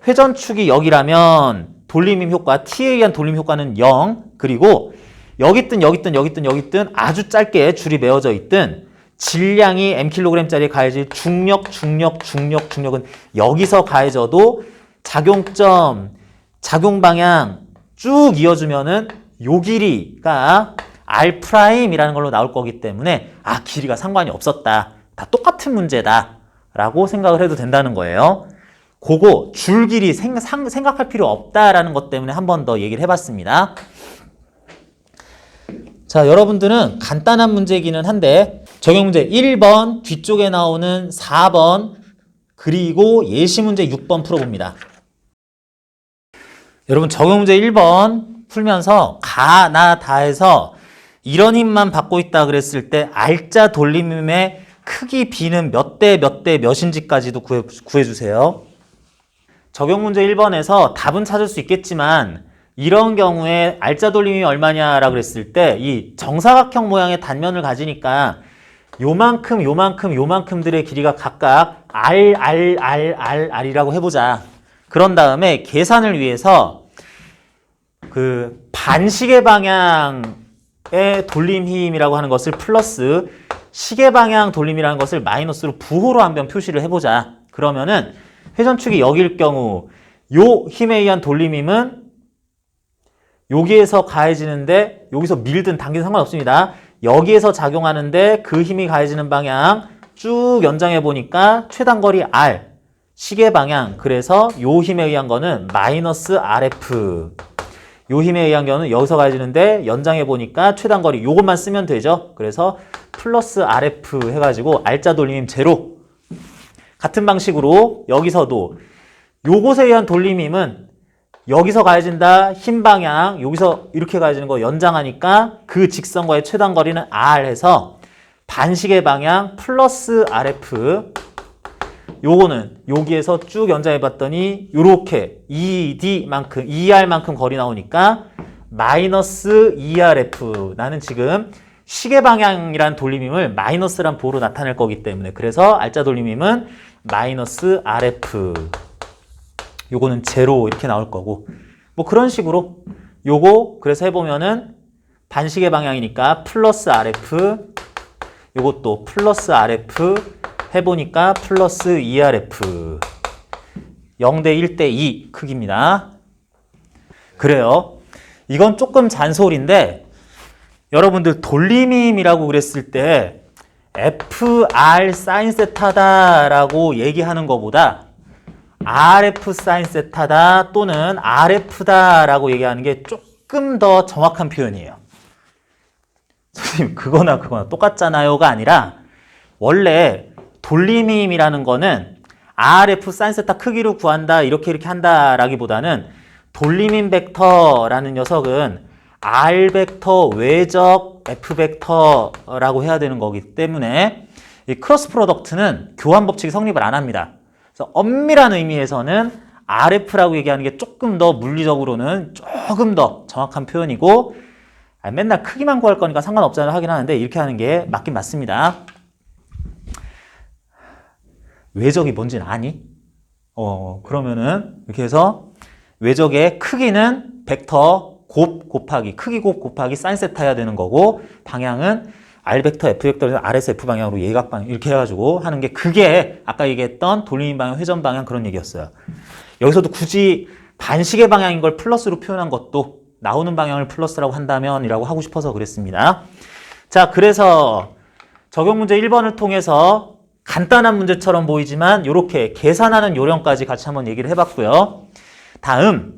회전축이 여기라면 돌림힘 효과, T에 의한 돌림 효과는 0, 그리고 여기 있든 여기 있든 여기 있든 여기 있든 아주 짧게 줄이 메어져 있든 질량이 mkg짜리에 가해질 중력은 여기서 가해져도 작용점, 작용 방향 쭉 이어주면은 요 길이가 R'이라는 걸로 나올 거기 때문에 길이가 상관이 없었다. 다 똑같은 문제다. 라고 생각을 해도 된다는 거예요. 그거 줄 길이 생각할 필요 없다라는 것 때문에 한 번 더 얘기를 해봤습니다. 자, 여러분들은 간단한 문제이기는 한데 적용문제 1번, 뒤쪽에 나오는 4번, 그리고 예시문제 6번 풀어봅니다. 여러분 적용문제 1번 풀면서 가, 나, 다에서 이런 힘만 받고 있다 그랬을 때 알짜 돌림힘의 크기 B는 몇 대 몇 대 몇인지까지도 구해주세요. 적용 문제 1번에서 답은 찾을 수 있겠지만 이런 경우에 알짜 돌림이 얼마냐라고 그랬을 때 이 정사각형 모양의 단면을 가지니까 요만큼 요만큼 요만큼들의 길이가 각각 r이라고 해보자. 그런 다음에 계산을 위해서 그 반시계 방향의 돌림 힘이라고 하는 것을 플러스 시계 방향 돌림이라는 것을 마이너스로 부호로 한번 표시를 해보자. 그러면은 회전축이 여기일 경우 요 힘에 의한 돌림 힘은 여기에서 가해지는데 여기서 밀든 당기든 상관없습니다. 여기에서 작용하는데 그 힘이 가해지는 방향 쭉 연장해 보니까 최단거리 R 시계 방향 그래서 요 힘에 의한 거는 마이너스 RF 요 힘에 의한 거는 여기서 가해지는데 연장해 보니까 최단거리 요것만 쓰면 되죠. 그래서 플러스 RF 해가지고 R자 돌림힘 제로. 같은 방식으로 여기서도 요것에 의한 돌림힘은 여기서 가해진다 힘 방향 여기서 이렇게 가해지는 거 연장하니까 그 직선과의 최단거리는 R 해서 반시계 방향 플러스 RF 요거는 여기에서 쭉 연장해 봤더니 요렇게 ED만큼 ER만큼 거리 나오니까 마이너스 ERF 나는 지금 시계 방향이란 돌림힘을 마이너스란 보호로 나타낼 거기 때문에 그래서 알짜 돌림힘은 마이너스 RF 요거는 제로 이렇게 나올 거고 뭐 그런 식으로 요거 그래서 해보면은 반시계 방향이니까 플러스 RF 요것도 플러스 RF 해보니까 플러스 ERF 0대 1대 2 크기입니다. 그래요. 이건 조금 잔소리인데 여러분들 돌림힘이라고 그랬을 때 FR 사인 세타다라고 얘기하는 것보다 RF 사인 세타다 또는 RF다라고 얘기하는 게 조금 더 정확한 표현이에요. 선생님 그거나 똑같잖아요가 아니라 원래 돌림힘이라는 거는 RF 사인 세타 크기로 구한다 이렇게 한다라기보다는 돌림힘 벡터라는 녀석은 R 벡터 외적 F 벡터라고 해야 되는 거기 때문에 이 크로스 프로덕트는 교환 법칙이 성립을 안 합니다. 그래서 엄밀한 의미에서는 RF라고 얘기하는 게 조금 더 물리적으로는 조금 더 정확한 표현이고 맨날 크기만 구할 거니까 상관없잖아요 하긴 하는데 이렇게 하는 게 맞긴 맞습니다. 외적이 뭔지는 아니? 그러면은 이렇게 해서 외적의 크기는 벡터 곱하기 크기 곱하기 사인 세타 해야 되는 거고 방향은 R 벡터 F 벡터에서 R에서 F 방향으로 예각 방향 이렇게 해가지고 하는 게 그게 아까 얘기했던 돌림힘 방향, 회전 방향 그런 얘기였어요. 여기서도 굳이 반시계 방향인 걸 플러스로 표현한 것도 나오는 방향을 플러스라고 한다면 이라고 하고 싶어서 그랬습니다. 자, 그래서 적용 문제 1번을 통해서 간단한 문제처럼 보이지만 이렇게 계산하는 요령까지 같이 한번 얘기를 해봤고요. 다음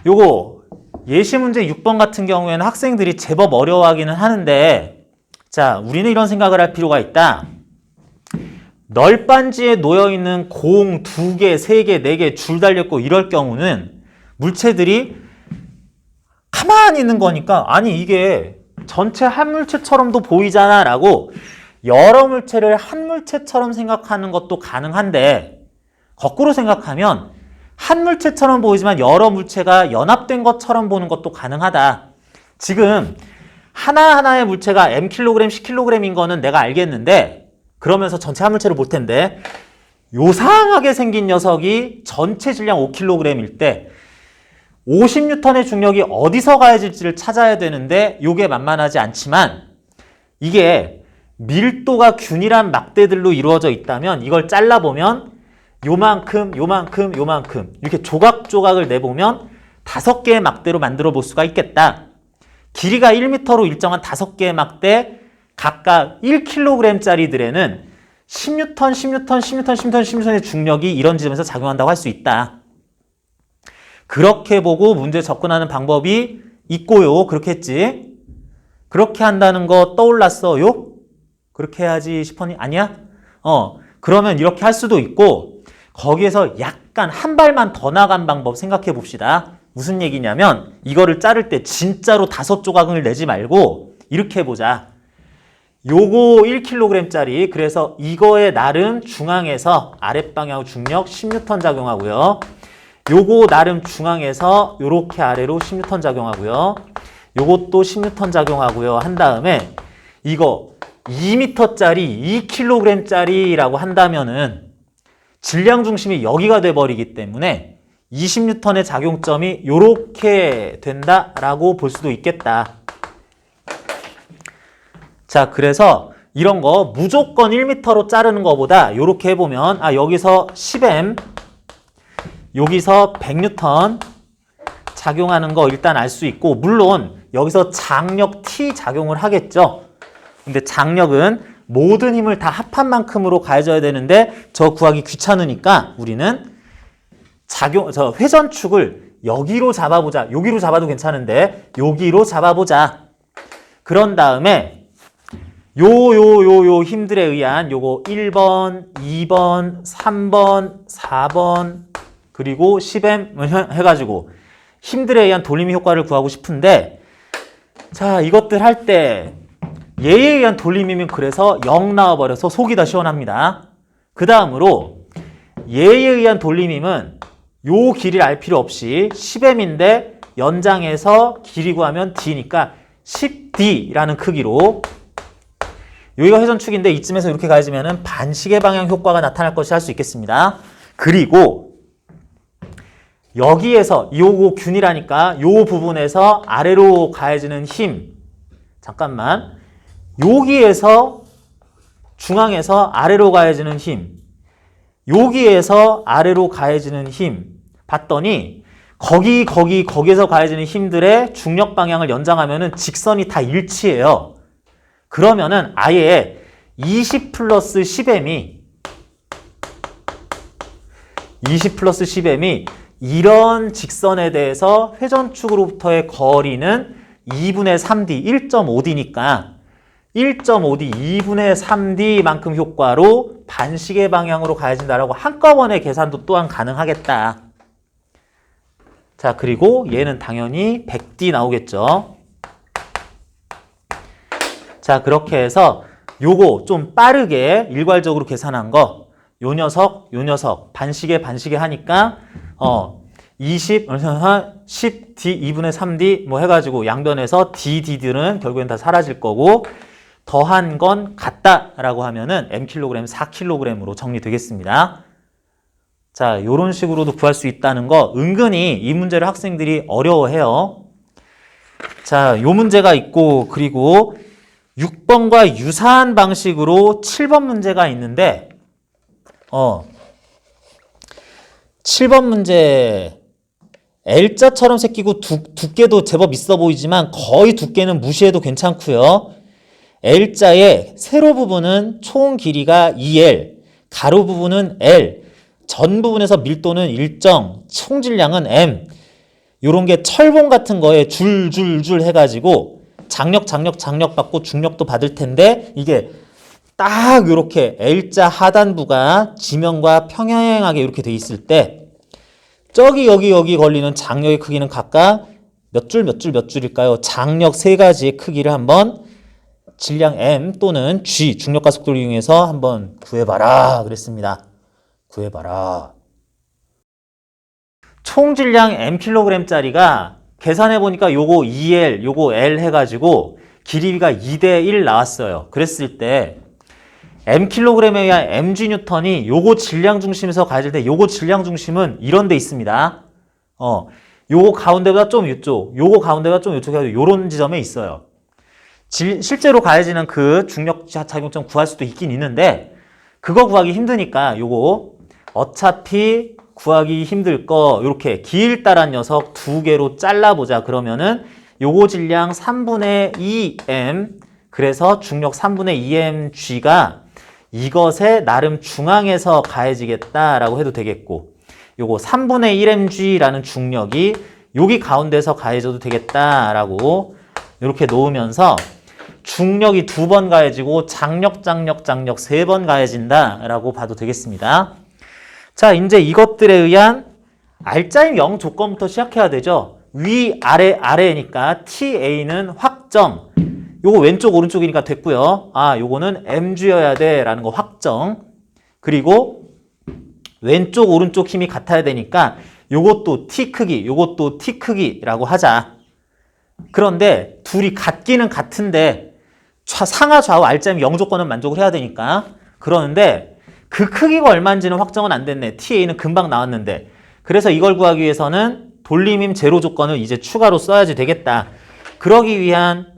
요거 예시 문제 6번 같은 경우에는 학생들이 제법 어려워하기는 하는데 자, 우리는 이런 생각을 할 필요가 있다. 널빤지에 놓여있는 공 2개, 3개, 4개 줄 달렸고 이럴 경우는 물체들이 가만히 있는 거니까 아니 이게 전체 한 물체처럼도 보이잖아 라고 여러 물체를 한 물체처럼 생각하는 것도 가능한데 거꾸로 생각하면 한 물체처럼 보이지만 여러 물체가 연합된 것처럼 보는 것도 가능하다. 지금 하나하나의 물체가 mkg, 10kg인 거는 내가 알겠는데 그러면서 전체 한 물체를 볼 텐데 요상하게 생긴 녀석이 전체 질량 5kg일 때 50N의 중력이 어디서 가해질지를 찾아야 되는데 이게 만만하지 않지만 이게 밀도가 균일한 막대들로 이루어져 있다면 이걸 잘라보면 요만큼 이렇게 조각조각을 내보면 5개의 막대로 만들어 볼 수가 있겠다. 길이가 1m로 일정한 5개의 막대 각각 1kg짜리들에는 10N의 중력이 이런 지점에서 작용한다고 할 수 있다. 그렇게 보고 문제 접근하는 방법이 있고요. 그렇게 했지. 그렇게 한다는 거 떠올랐어요? 그렇게 해야지 싶었니? 아니야? 그러면 이렇게 할 수도 있고 거기에서 약간 한 발만 더 나간 방법 생각해 봅시다. 무슨 얘기냐면 이거를 자를 때 진짜로 5조각을 내지 말고 이렇게 해보자. 요거 1kg짜리, 그래서 이거에 나름 중앙에서 아랫방향 중력 10N 작용하고요. 요거 나름 중앙에서 요렇게 아래로 10N 작용하고요. 요것도 10N 작용하고요. 한 다음에 이거 2m짜리, 2kg짜리라고 한다면은 질량 중심이 여기가 돼버리기 때문에 20N의 작용점이 요렇게 된다라고 볼 수도 있겠다. 자, 그래서 이런 거 무조건 1m로 자르는 것보다 요렇게 해보면, 여기서 10M, 여기서 100N 작용하는 거 일단 알 수 있고, 물론 여기서 장력 T 작용을 하겠죠. 근데 장력은 모든 힘을 다 합한 만큼으로 가해져야 되는데 저 구하기 귀찮으니까 우리는 저 회전축을 여기로 잡아보자. 여기로 잡아도 괜찮은데 여기로 잡아보자. 그런 다음에 요 힘들에 의한 요거 1번, 2번, 3번, 4번, 그리고 10M 해가지고 힘들에 의한 돌림의 효과를 구하고 싶은데, 자, 이것들 할 때 얘에 의한 돌림이면 그래서 0 나와버려서 속이 다 시원합니다. 그 다음으로 얘에 의한 돌림임은 요 길이를 알 필요 없이 10M인데 연장해서 길이 구하면 D니까 10D라는 크기로, 여기가 회전축인데 이쯤에서 이렇게 가해지면 반시계 방향 효과가 나타날 것이 할 수 있겠습니다. 그리고 여기에서 요거 균이라니까 요 부분에서 아래로 가해지는 힘, 잠깐만, 여기에서 중앙에서 아래로 가해지는 힘, 여기에서 아래로 가해지는 힘 봤더니 거기에서 가해지는 힘들의 중력 방향을 연장하면은 직선이 다 일치해요. 그러면은 아예 20 플러스 10M이 이런 직선에 대해서 회전축으로부터의 거리는 2분의 3D, 1.5D니까 1.5D, 2분의 3D만큼 효과로 반시계 방향으로 가해진다라고 한꺼번에 계산도 또한 가능하겠다. 자, 그리고 얘는 당연히 100D 나오겠죠. 자, 그렇게 해서 요거 좀 빠르게 일괄적으로 계산한 거, 요 녀석 반시계 하니까 10D 2분의 3D 뭐 해가지고 양변에서 DD들은 결국엔 다 사라질 거고, 더한 건 같다라고 하면은 mkg 4kg으로 정리되겠습니다. 자, 요런 식으로도 구할 수 있다는 거 은근히 이 문제를 학생들이 어려워해요. 자, 요 문제가 있고, 그리고 6번과 유사한 방식으로 7번 문제가 있는데 7번 문제 L자처럼 새끼고 두께도 제법 있어 보이지만 거의 두께는 무시해도 괜찮고요. L자의 세로 부분은 총 길이가 2L, 가로 부분은 L, 전 부분에서 밀도는 일정, 총 질량은 M. 요런 게 철봉 같은 거에 줄줄줄 해가지고 장력 받고 중력도 받을 텐데, 이게 딱 이렇게 L자 하단부가 지면과 평행하게 이렇게 돼 있을 때 저기 여기 걸리는 장력의 크기는 각각 몇 줄일까요? 장력 세 가지의 크기를 한번 질량 M 또는 G, 중력과 속도를 이용해서 한번 구해봐라 그랬습니다. 구해봐라. 총 질량 mkg짜리가 계산해보니까 요거 2L, 요거 L 해가지고 길이가 2대1 나왔어요. 그랬을 때 mkg에 의한 mgN이 요거 질량 중심에서 가해질 때 요거 질량 중심은 이런 데 있습니다. 요거 가운데보다 좀 이쪽, 요거 가운데보다 좀 이쪽 해가지고 요런 지점에 있어요. 실제로 가해지는 그 중력 작용점 구할 수도 있긴 있는데 그거 구하기 힘드니까 요거 어차피 구하기 힘들 거 요렇게 길다란 녀석 두 개로 잘라보자. 그러면은 요거 질량 3분의 2m, 그래서 중력 3분의 2mg가 이것에 나름 중앙에서 가해지겠다라고 해도 되겠고, 요거 3분의 1mg라는 중력이 여기 가운데서 가해져도 되겠다라고 이렇게 놓으면서 중력이 2번 가해지고 장력 3번 가해진다라고 봐도 되겠습니다. 자, 이제 이것들에 의한 R자임 0 조건부터 시작해야 되죠. 위, 아래니까 TA는 확정, 요거 왼쪽 오른쪽이니까 됐고요. 아, 요거는 mg여야 돼 라는 거 확정. 그리고 왼쪽 오른쪽 힘이 같아야 되니까 요것도 t 크기, 요것도 t 크기라고 하자. 그런데 둘이 같기는 같은데 상하 좌우 알짜면 0조건은 만족을 해야 되니까. 그러는데 그 크기가 얼마인지는 확정은 안 됐네. TA는 금방 나왔는데. 그래서 이걸 구하기 위해서는 돌림힘 제로 조건을 이제 추가로 써야지 되겠다. 그러기 위한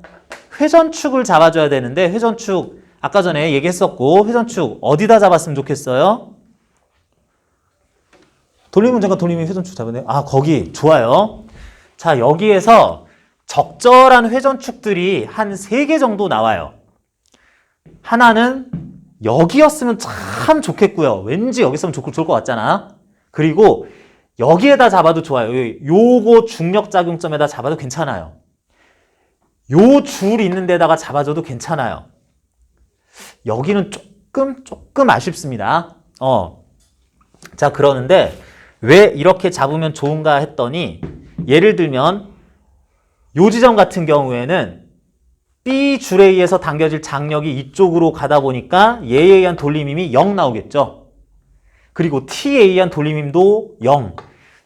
회전축을 잡아줘야 되는데 회전축 아까 전에 얘기했었고 회전축 어디다 잡았으면 좋겠어요? 돌림힘 잠깐 돌림힘 회전축 잡았네요. 아, 거기 좋아요. 자, 여기에서 적절한 회전축들이 한 3개 정도 나와요. 하나는 여기였으면 참 좋겠고요. 왠지 여기 있으면 좋을 것 같잖아. 그리고 여기에다 잡아도 좋아요. 요거 중력작용점에다 잡아도 괜찮아요. 요 줄 있는 데다가 잡아줘도 괜찮아요. 여기는 조금 아쉽습니다. 자, 그러는데 왜 이렇게 잡으면 좋은가 했더니 예를 들면 요 지점 같은 경우에는 B 줄에 의해서 당겨질 장력이 이쪽으로 가다 보니까 얘에 의한 돌림힘이 0 나오겠죠. 그리고 T에 의한 돌림힘도 0.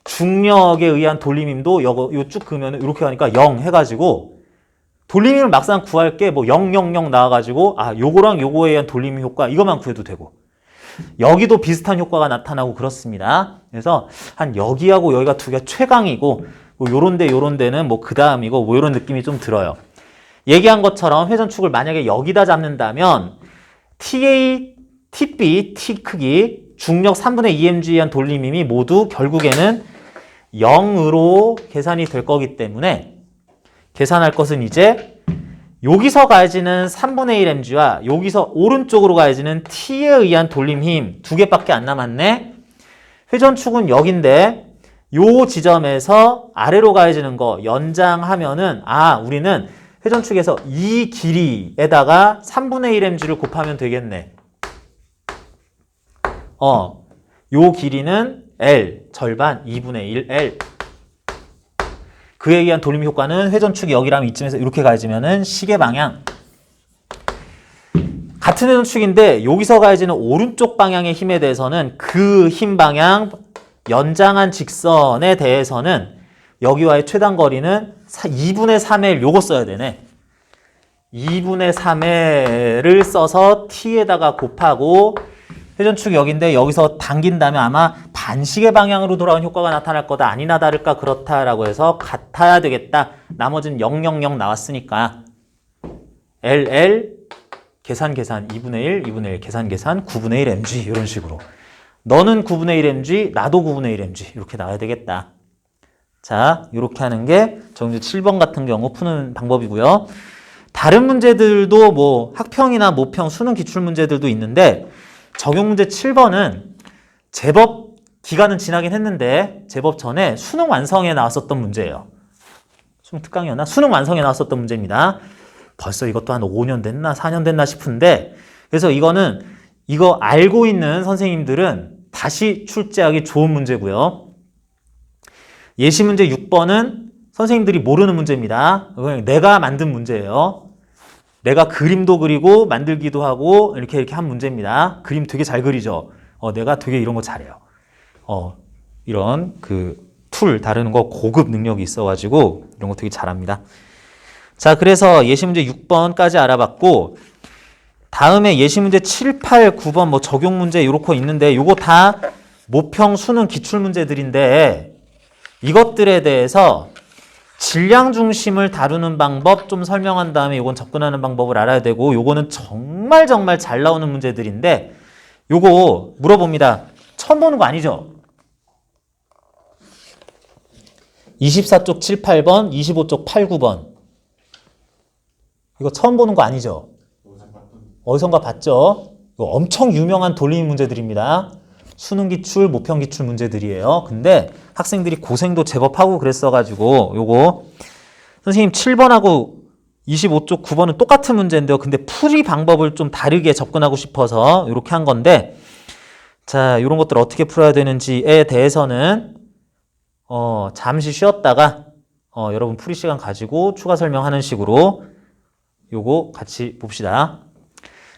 중력에 의한 돌림힘도 요 쭉 그으면 이렇게 하니까 0 해가지고 돌림힘을 막상 구할 게 뭐 0, 0, 0 나와가지고 아, 요거랑 요거에 의한 돌림힘 효과 이것만 구해도 되고 여기도 비슷한 효과가 나타나고 그렇습니다. 그래서 한 여기하고 여기가 두 개가 최강이고 뭐 요런 데는 뭐 그 다음이고 뭐 이런 느낌이 좀 들어요. 얘기한 것처럼 회전축을 만약에 여기다 잡는다면 TA, TB, T 크기, 중력 3분의 2mg에 의한 돌림힘이 모두 결국에는 0으로 계산이 될 거기 때문에 계산할 것은 이제 여기서 가해지는 3분의 1mg와 여기서 오른쪽으로 가해지는 T에 의한 돌림힘 두 개밖에 안 남았네. 회전축은 여긴데 요 지점에서 아래로 가해지는 거 연장하면은 아, 우리는 회전축에서 이 길이에다가 3분의 1mg를 곱하면 되겠네. 요 길이는 L, 절반 2분의 1 L. 그에 의한 돌림 효과는 회전축이 여기라면 이쯤에서 이렇게 가해지면은 시계 방향. 같은 회전축인데 여기서 가해지는 오른쪽 방향의 힘에 대해서는 그 힘 방향 연장한 직선에 대해서는 여기와의 최단 거리는 2분의 3L 요거 써야 되네. 2분의 3L을 써서 T에다가 곱하고 회전축이 여기인데 여기서 당긴다면 아마 반시계 방향으로 돌아온 효과가 나타날 거다. 아니나 다를까 그렇다라고 해서 같아야 되겠다. 나머지는 0, 0, 0 나왔으니까 LL 계산 2분의 1, 2분의 1 계산 9분의 1 mg 이런 식으로 너는 9분의 1 mg, 나도 9분의 1 mg 이렇게 나와야 되겠다. 자, 이렇게 하는 게 정규 7번 같은 경우 푸는 방법이고요. 다른 문제들도 뭐 학평이나 모평, 수능 기출 문제들도 있는데 적용 문제 7번은 제법 기간은 지나긴 했는데 제법 전에 수능 완성에 나왔었던 문제예요. 수능 특강이었나? 수능 완성에 나왔었던 문제입니다. 벌써 이것도 한 5년 됐나 4년 됐나 싶은데 그래서 이거 알고 있는 선생님들은 다시 출제하기 좋은 문제고요. 예시 문제 6번은 선생님들이 모르는 문제입니다. 내가 만든 문제예요. 내가 그림도 그리고 만들기도 하고 이렇게 한 문제입니다. 그림 되게 잘 그리죠. 내가 되게 이런 거 잘해요. 이런 그 툴 다루는 거 고급 능력이 있어가지고 이런 거 되게 잘합니다. 자, 그래서 예시 문제 6번까지 알아봤고 다음에 예시 문제 7, 8, 9번 뭐 적용 문제 요렇게 있는데 요거 다 모평 수능 기출 문제들인데 이것들에 대해서 질량 중심을 다루는 방법 좀 설명한 다음에 요건 접근하는 방법을 알아야 되고 요거는 정말 잘 나오는 문제들인데 요거 물어봅니다. 처음 보는 거 아니죠? 24쪽 7, 8번, 25쪽 8, 9번 이거 처음 보는 거 아니죠? 어디선가 봤죠? 이거 엄청 유명한 돌림 문제들입니다. 수능 기출, 모평 기출 문제들이에요. 근데 학생들이 고생도 제법 하고 그랬어가지고 요거 선생님 7번하고 25쪽 9번은 똑같은 문제인데요. 근데 풀이 방법을 좀 다르게 접근하고 싶어서 이렇게 한 건데 자, 이런 것들 어떻게 풀어야 되는지에 대해서는 잠시 쉬었다가 여러분 풀이 시간 가지고 추가 설명하는 식으로 요거 같이 봅시다.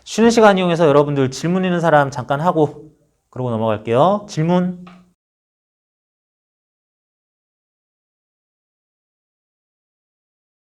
쉬는 시간 이용해서 여러분들 질문 있는 사람 잠깐 하고 그러고 넘어갈게요. 질문.